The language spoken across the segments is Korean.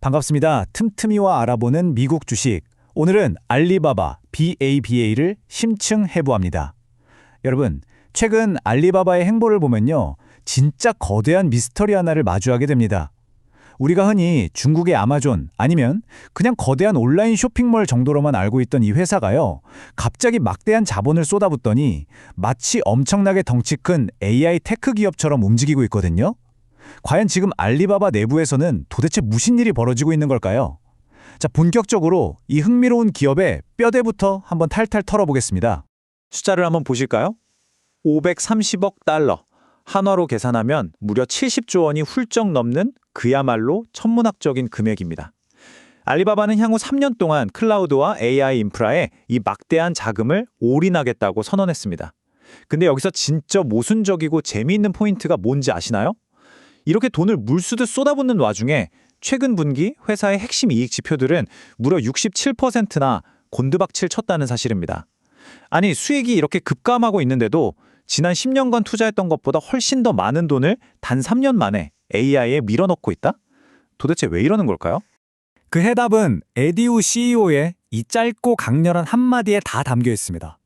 반갑습니다. 틈틈이와 알아보는 미국 주식. 오늘은 알리바바 BABA를 심층 해부합니다. 여러분, 최근 알리바바의 행보를 보면요, 진짜 거대한 미스터리 하나를 마주하게 됩니다. 우리가 흔히 중국의 아마존 아니면 그냥 거대한 온라인 쇼핑몰 정도로만 알고 있던 이 회사가요, 갑자기 막대한 자본을 쏟아붓더니 마치 엄청나게 덩치 큰 AI 테크 기업처럼 움직이고 있거든요. 과연 지금 알리바바 내부에서는 도대체 무슨 일이 벌어지고 있는 걸까요? 자, 본격적으로 이 흥미로운 기업의 뼈대부터 한번 탈탈 털어보겠습니다. 숫자를 한번 보실까요? 530억 달러. 한화로 계산하면 무려 70조 원이 훌쩍 넘는 그야말로 천문학적인 금액입니다. 알리바바는 향후 3년 동안 클라우드와 AI 인프라에 이 막대한 자금을 올인하겠다고 선언했습니다. 근데 여기서 진짜 모순적이고 재미있는 포인트가 뭔지 아시나요? 이렇게 돈을 물수듯 쏟아붓는 와중에 최근 분기 회사의 핵심 이익 지표들은 무려 67%나 곤두박질 쳤다는 사실입니다. 아니, 수익이 이렇게 급감하고 있는데도 지난 10년간 투자했던 것보다 훨씬 더 많은 돈을 단 3년 만에 AI에 밀어넣고 있다? 도대체 왜 이러는 걸까요? 그 해답은 에디우 CEO의 이 짧고 강렬한 한마디에 다 담겨 있습니다.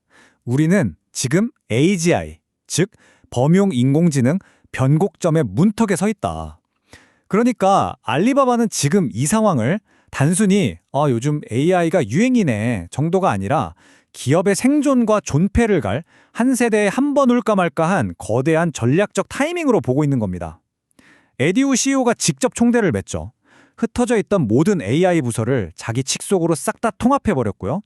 우리는 지금 AGI, 즉 범용 인공지능 변곡점의 문턱에 서 있다. 그러니까 알리바바는 지금 이 상황을 단순히 요즘 AI가 유행이네 정도가 아니라 기업의 생존과 존폐를 갈 한 세대에 한 번 올까 말까한 거대한 전략적 타이밍으로 보고 있는 겁니다. 에디우 CEO가 직접 총대를 맸죠. 흩어져 있던 모든 AI 부서를 자기 칙속으로 싹 다 통합해버렸고요.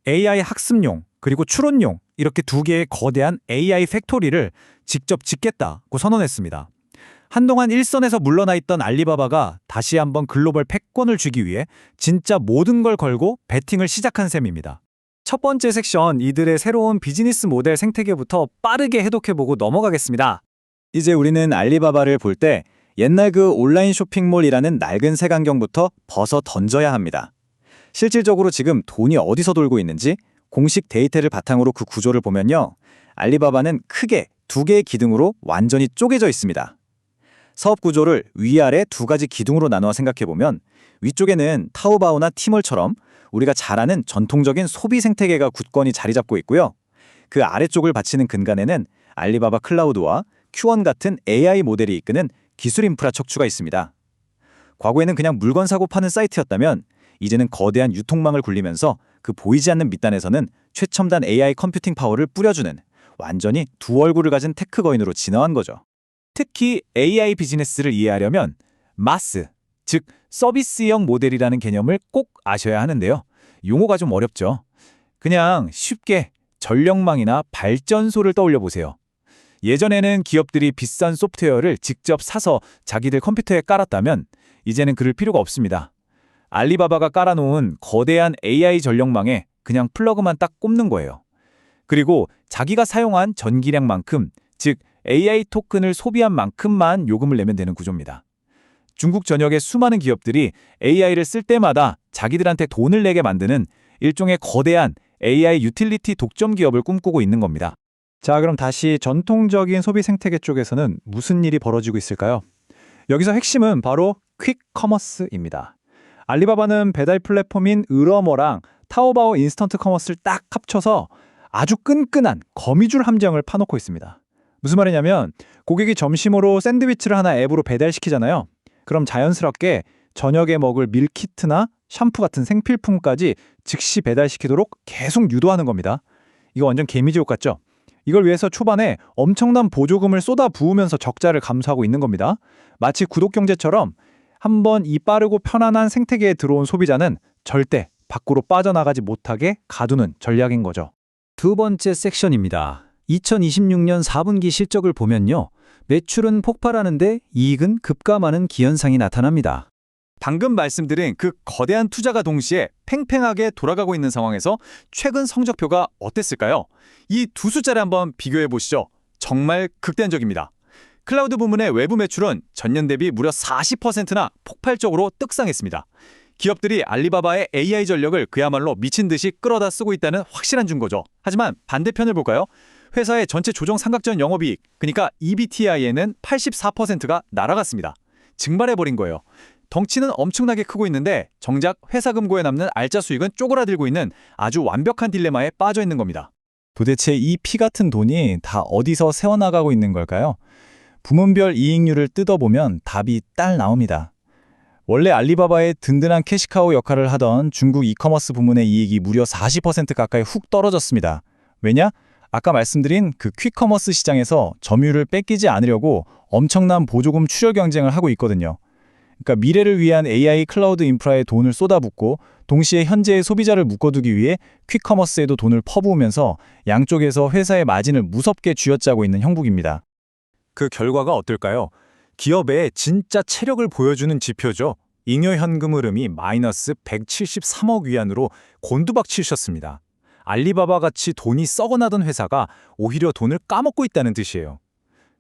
AI 학습용 그리고 추론용 이렇게 두 개의 거대한 AI 팩토리를 직접 짓겠다고 선언했습니다. 한동안 일선에서 물러나 있던 알리바바가 다시 한번 글로벌 패권을 쥐기 위해 진짜 모든 걸 걸고 배팅을 시작한 셈입니다. 첫 번째 섹션, 이들의 새로운 비즈니스 모델 생태계부터 빠르게 해독해보고 넘어가겠습니다. 이제 우리는 알리바바를 볼 때 옛날 그 온라인 쇼핑몰이라는 낡은 색안경부터 벗어 던져야 합니다. 실질적으로 지금 돈이 어디서 돌고 있는지 공식 데이터를 바탕으로 그 구조를 보면요, 알리바바는 크게 두 개의 기둥으로 완전히 쪼개져 있습니다. 사업 구조를 위아래 두 가지 기둥으로 나누어 생각해보면 위쪽에는 타오바오나 티몰처럼 우리가 잘 아는 전통적인 소비 생태계가 굳건히 자리 잡고 있고요. 그 아래쪽을 받치는 근간에는 알리바바 클라우드와 Q1 같은 AI 모델이 이끄는 기술 인프라 척추가 있습니다. 과거에는 그냥 물건 사고 파는 사이트였다면 이제는 거대한 유통망을 굴리면서 그 보이지 않는 밑단에서는 최첨단 AI 컴퓨팅 파워를 뿌려주는 완전히 두 얼굴을 가진 테크 거인으로 진화한 거죠. 특히 AI 비즈니스를 이해하려면 마스, 즉 서비스형 모델이라는 개념을 꼭 아셔야 하는데요. 용어가 좀 어렵죠. 그냥 쉽게 전력망이나 발전소를 떠올려 보세요. 예전에는 기업들이 비싼 소프트웨어를 직접 사서 자기들 컴퓨터에 깔았다면 이제는 그럴 필요가 없습니다. 알리바바가 깔아놓은 거대한 AI 전력망에 그냥 플러그만 딱 꼽는 거예요. 그리고 자기가 사용한 전기량만큼, 즉 AI 토큰을 소비한 만큼만 요금을 내면 되는 구조입니다. 중국 전역의 수많은 기업들이 AI를 쓸 때마다 자기들한테 돈을 내게 만드는 일종의 거대한 AI 유틸리티 독점 기업을 꿈꾸고 있는 겁니다. 자, 그럼 다시 전통적인 소비 생태계 쪽에서는 무슨 일이 벌어지고 있을까요? 여기서 핵심은 바로 퀵커머스입니다. 알리바바는 배달 플랫폼인 으러머랑 타오바오 인스턴트 커머스를 딱 합쳐서 아주 끈끈한 거미줄 함정을 파놓고 있습니다. 무슨 말이냐면 고객이 점심으로 샌드위치를 하나 앱으로 배달시키잖아요. 그럼 자연스럽게 저녁에 먹을 밀키트나 샴푸 같은 생필품까지 즉시 배달시키도록 계속 유도하는 겁니다. 이거 완전 개미지옥 같죠? 이걸 위해서 초반에 엄청난 보조금을 쏟아 부으면서 적자를 감수하고 있는 겁니다. 마치 구독경제처럼 한번 이 빠르고 편안한 생태계에 들어온 소비자는 절대 밖으로 빠져나가지 못하게 가두는 전략인 거죠. 두 번째 섹션입니다. 2026년 4분기 실적을 보면요, 매출은 폭발하는데 이익은 급감하는 기현상이 나타납니다. 방금 말씀드린 그 거대한 투자가 동시에 팽팽하게 돌아가고 있는 상황에서 최근 성적표가 어땠을까요? 이 두 숫자를 한번 비교해 보시죠. 정말 극단적입니다. 클라우드 부문의 외부 매출은 전년 대비 무려 40%나 폭발적으로 떡상했습니다. 기업들이 알리바바의 AI 전력을 그야말로 미친 듯이 끌어다 쓰고 있다는 확실한 증거죠. 하지만 반대편을 볼까요? 회사의 전체 조정 삼각전 영업이익, 그러니까 EBITI에는 84%가 날아갔습니다. 증발해버린 거예요. 덩치는 엄청나게 크고 있는데 정작 회사 금고에 남는 알짜 수익은 쪼그라들고 있는 아주 완벽한 딜레마에 빠져 있는 겁니다. 도대체 이 피 같은 돈이 다 어디서 새어나가고 있는 걸까요? 부문별 이익률을 뜯어보면 답이 딱 나옵니다. 원래 알리바바의 든든한 캐시카우 역할을 하던 중국 이커머스 부문의 이익이 무려 40% 가까이 훅 떨어졌습니다. 왜냐? 아까 말씀드린 그 퀵커머스 시장에서 점유율을 뺏기지 않으려고 엄청난 보조금 출혈 경쟁을 하고 있거든요. 그러니까 미래를 위한 AI 클라우드 인프라에 돈을 쏟아붓고 동시에 현재의 소비자를 묶어두기 위해 퀵커머스에도 돈을 퍼부으면서 양쪽에서 회사의 마진을 무섭게 쥐어짜고 있는 형국입니다. 그 결과가 어떨까요? 기업의 진짜 체력을 보여주는 지표죠. 잉여 현금 흐름이 마이너스 173억 위안으로 곤두박질셨습니다. 알리바바 같이 돈이 썩어나던 회사가 오히려 돈을 까먹고 있다는 뜻이에요.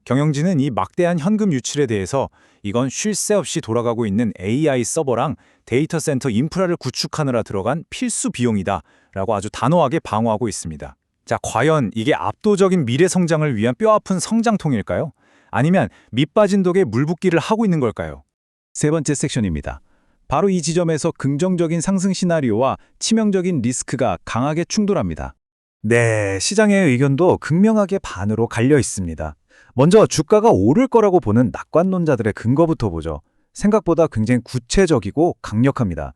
경영진은 이 막대한 현금 유출에 대해서 이건 쉴 새 없이 돌아가고 있는 AI 서버랑 데이터 센터 인프라를 구축하느라 들어간 필수 비용이다 라고 아주 단호하게 방어하고 있습니다. 자, 과연 이게 압도적인 미래 성장을 위한 뼈아픈 성장통일까요? 아니면 밑빠진 독에 물붓기를 하고 있는 걸까요? 세 번째 섹션입니다. 바로 이 지점에서 긍정적인 상승 시나리오와 치명적인 리스크가 강하게 충돌합니다. 네, 시장의 의견도 극명하게 반으로 갈려 있습니다. 먼저 주가가 오를 거라고 보는 낙관론자들의 근거부터 보죠. 생각보다 굉장히 구체적이고 강력합니다.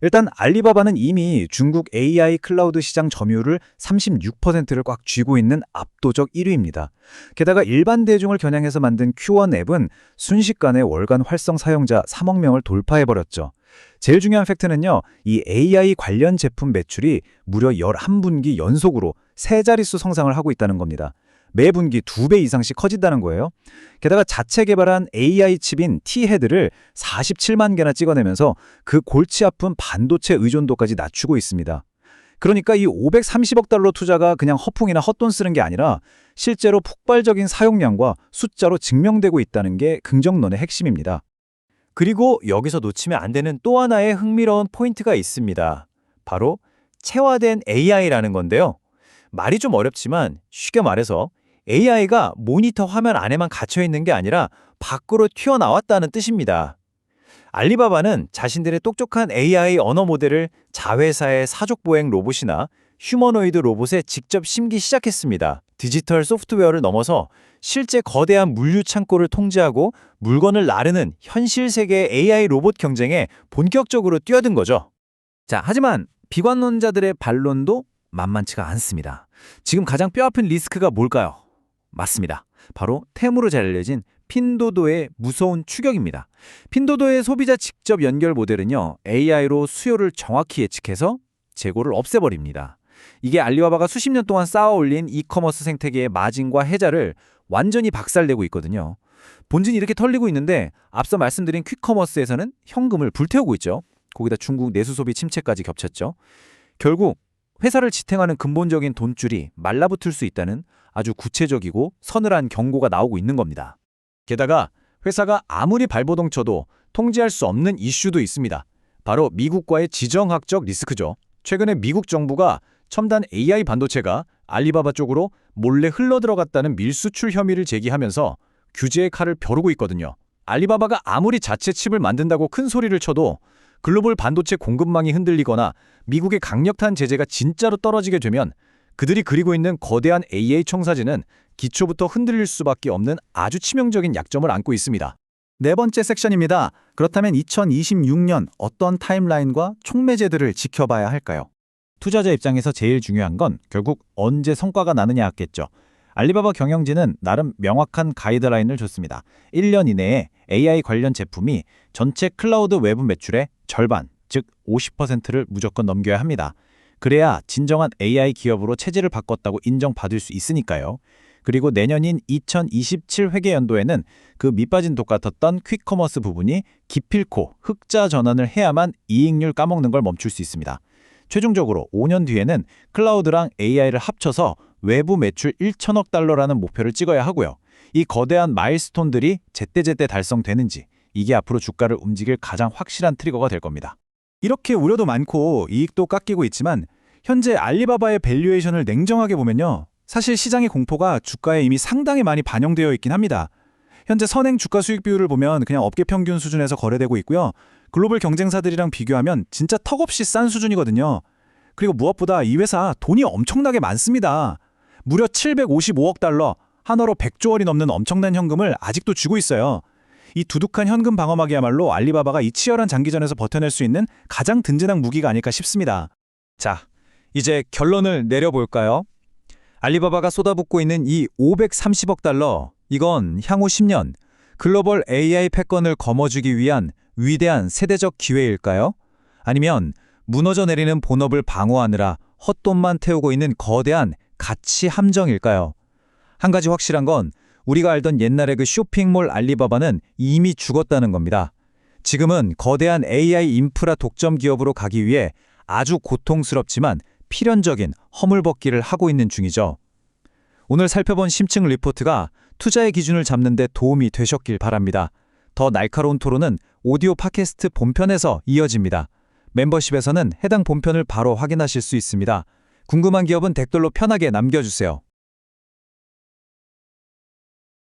일단 알리바바는 이미 중국 AI 클라우드 시장 점유율을 36%를 꽉 쥐고 있는 압도적 1위입니다. 게다가 일반 대중을 겨냥해서 만든 Q1 앱은 순식간에 월간 활성 사용자 3억 명을 돌파해버렸죠. 제일 중요한 팩트는요, 이 AI 관련 제품 매출이 무려 11분기 연속으로 세 자릿수 성장을 하고 있다는 겁니다. 매 분기 2배 이상씩 커진다는 거예요. 게다가 자체 개발한 AI 칩인 T-헤드를 47만 개나 찍어내면서 그 골치 아픈 반도체 의존도까지 낮추고 있습니다. 그러니까 이 530억 달러 투자가 그냥 허풍이나 헛돈 쓰는 게 아니라 실제로 폭발적인 사용량과 숫자로 증명되고 있다는 게 긍정론의 핵심입니다. 그리고 여기서 놓치면 안 되는 또 하나의 흥미로운 포인트가 있습니다. 바로 체화된 AI라는 건데요. 말이 좀 어렵지만 쉽게 말해서 AI가 모니터 화면 안에만 갇혀 있는 게 아니라 밖으로 튀어나왔다는 뜻입니다. 알리바바는 자신들의 똑똑한 AI 언어 모델을 자회사의 사족보행 로봇이나 휴머노이드 로봇에 직접 심기 시작했습니다. 디지털 소프트웨어를 넘어서 실제 거대한 물류 창고를 통제하고 물건을 나르는 현실 세계의 AI 로봇 경쟁에 본격적으로 뛰어든 거죠. 자, 하지만 비관론자들의 반론도 만만치가 않습니다. 지금 가장 뼈아픈 리스크가 뭘까요? 맞습니다. 바로 템으로 잘 알려진 핀도도의 무서운 추격입니다. 핀도도의 소비자 직접 연결 모델은요, AI로 수요를 정확히 예측해서 재고를 없애버립니다. 이게 알리바바가 수십 년 동안 쌓아올린 이커머스 생태계의 마진과 혜자를 완전히 박살내고 있거든요. 본진이 이렇게 털리고 있는데 앞서 말씀드린 퀵커머스에서는 현금을 불태우고 있죠. 거기다 중국 내수 소비 침체까지 겹쳤죠. 결국 회사를 지탱하는 근본적인 돈줄이 말라붙을 수 있다는 아주 구체적이고 서늘한 경고가 나오고 있는 겁니다. 게다가 회사가 아무리 발버둥 쳐도 통제할 수 없는 이슈도 있습니다. 바로 미국과의 지정학적 리스크죠. 최근에 미국 정부가 첨단 AI 반도체가 알리바바 쪽으로 몰래 흘러들어갔다는 밀수출 혐의를 제기하면서 규제의 칼을 벼르고 있거든요. 알리바바가 아무리 자체 칩을 만든다고 큰 소리를 쳐도 글로벌 반도체 공급망이 흔들리거나 미국의 강력한 제재가 진짜로 떨어지게 되면 그들이 그리고 있는 거대한 AI 청사진은 기초부터 흔들릴 수밖에 없는 아주 치명적인 약점을 안고 있습니다. 네 번째 섹션입니다. 그렇다면 2026년 어떤 타임라인과 촉매제들을 지켜봐야 할까요? 투자자 입장에서 제일 중요한 건 결국 언제 성과가 나느냐였겠죠. 알리바바 경영진은 나름 명확한 가이드라인을 줬습니다. 1년 이내에 AI 관련 제품이 전체 클라우드 외부 매출의 절반, 즉 50%를 무조건 넘겨야 합니다. 그래야 진정한 AI 기업으로 체질을 바꿨다고 인정받을 수 있으니까요. 그리고 내년인 2027 회계연도에는 그 밑빠진 독 같았던 퀵커머스 부분이 기필코 흑자 전환을 해야만 이익률 까먹는 걸 멈출 수 있습니다. 최종적으로 5년 뒤에는 클라우드랑 AI를 합쳐서 외부 매출 1천억 달러라는 목표를 찍어야 하고요. 이 거대한 마일스톤들이 제때제때 달성되는지 이게 앞으로 주가를 움직일 가장 확실한 트리거가 될 겁니다. 이렇게 우려도 많고 이익도 깎이고 있지만 현재 알리바바의 밸류에이션을 냉정하게 보면요. 사실 시장의 공포가 주가에 이미 상당히 많이 반영되어 있긴 합니다. 현재 선행 주가 수익 비율을 보면 그냥 업계 평균 수준에서 거래되고 있고요. 글로벌 경쟁사들이랑 비교하면 진짜 턱없이 싼 수준이거든요. 그리고 무엇보다 이 회사 돈이 엄청나게 많습니다. 무려 755억 달러, 한화로 100조 원이 넘는 엄청난 현금을 아직도 쥐고 있어요. 이 두둑한 현금 방어막이야말로 알리바바가 이 치열한 장기전에서 버텨낼 수 있는 가장 든든한 무기가 아닐까 싶습니다. 자, 이제 결론을 내려볼까요? 알리바바가 쏟아붓고 있는 이 530억 달러, 이건 향후 10년 글로벌 AI 패권을 거머쥐기 위한 위대한 세대적 기회일까요? 아니면 무너져 내리는 본업을 방어하느라 헛돈만 태우고 있는 거대한 가치 함정일까요? 한 가지 확실한 건 우리가 알던 옛날의 그 쇼핑몰 알리바바는 이미 죽었다는 겁니다. 지금은 거대한 AI 인프라 독점 기업으로 가기 위해 아주 고통스럽지만 필연적인 허물벗기를 하고 있는 중이죠. 오늘 살펴본 심층 리포트가 투자의 기준을 잡는 데 도움이 되셨길 바랍니다. 더 날카로운 토론은 오디오 팟캐스트 본편에서 이어집니다. 멤버십에서는 해당 본편을 바로 확인하실 수 있습니다. 궁금한 기업은 댓글로 편하게 남겨주세요.